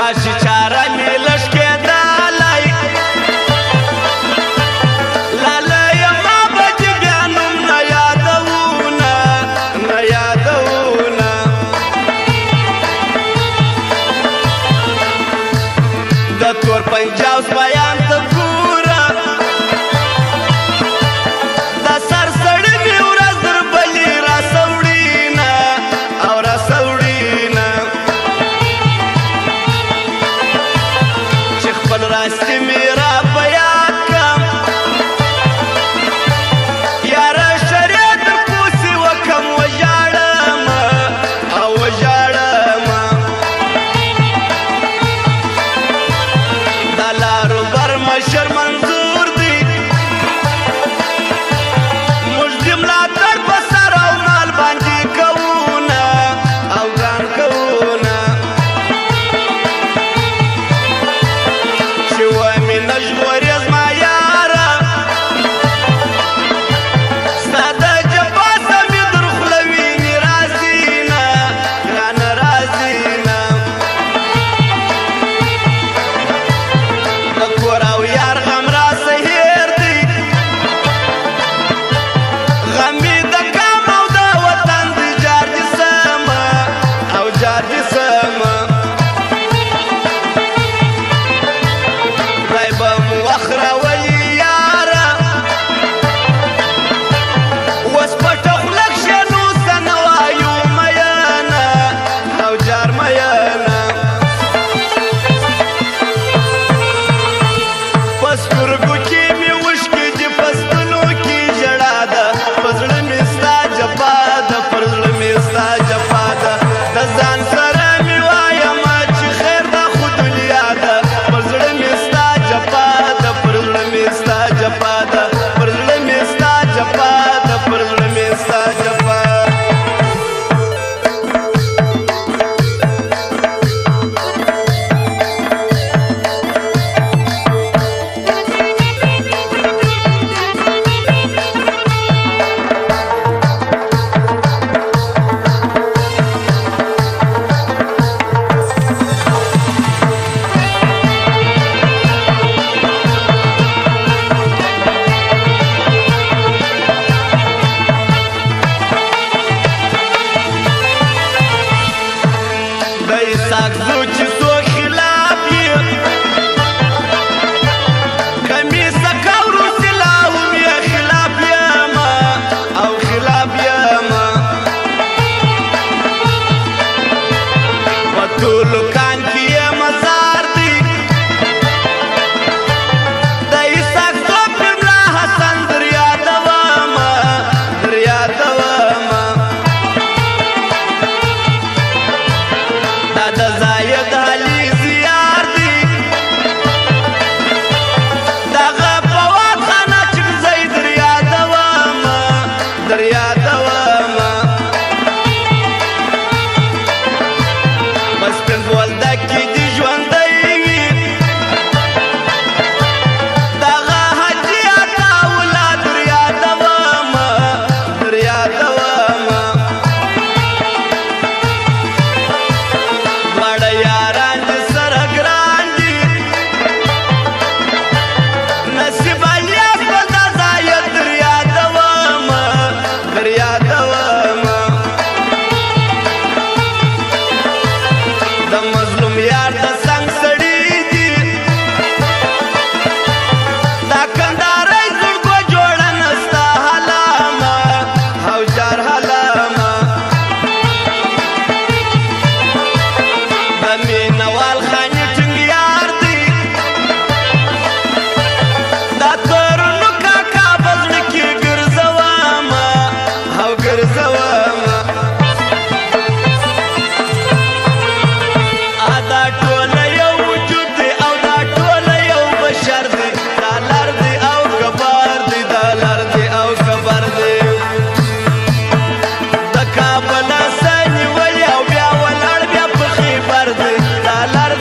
راشي چاره مې لږ کېدلی لاله یما به چې بیا نوم نه یادوونه نه یادوونه د تور پنجاب بیان ته ګوره د سر سړي مې ورځ در بلې راسوړینه او راسوړینه چې خپل راستي مې را په یاد کړم یاره شریعت در کوسې وکړم وژاړم او وژاړم د لارو بر مشر منظور دی موږ د ملاتړ په سر او مال باندې کوونه او ګران کوونه چې ومې نه ژغورې زما یاره ستا د جفا سمې در خوله وینې راځي نه ګرانه راځي نه د کور او یار غم راسه هېر دی غم مې د کام او د وطن دی جار دې سمه او جار دې سمه خدای به مو وخت راولي یاره اوس پټه خوله کښېنوسه نه وایو مینه او جار مینه په سترګو کې مې اوښکې دي په ستنو کې ژړا ده په زړه مې ستا جفا ده پر زړه مې ستا جفا ده د ځان سره مې وایمه چې خیر ده خو دنیا ده پر زړه مې ستا جفا ده پر زړه مې ستا جفا ده پر زړه مې ستا جفا ده پر زړه مې ستا جفا د اسحاق زو چې څو خلاف یې کمیسه کورو سلاهم یې خلاف یمه او خلاف یمه په ټولو کان کې یې مزار دی د اسحاق زو پیر ملا حسن در یادومه در یادومه دا د زاید علي زیار دی دغه په واټخانه چې ځای در یادومه در یادومه بس سپین بولدک کې دې ژوندی وي دغه حاجي عطا الله در یادومه در یادومه دواړه یاران دې سره ګران دي نصیب الیاس به دا زاید در یادومه در یادومه د مظلوم یار د څنګ سړي دي دا کندهاری زړګو جوړه نستا حلامه او جار حلامه د مینوال خاني ټینګ یار دی دا تورنو کاکا په زړه کې ګرځومه او ګرځومه دا ټوله یو وجود دی او دا ټوله یو بشر دی دا لر دی او کبر دی دا لر دی او کبر دی د کابل سنیولې او بیا ولاړ بیا په خیبر دی دا لر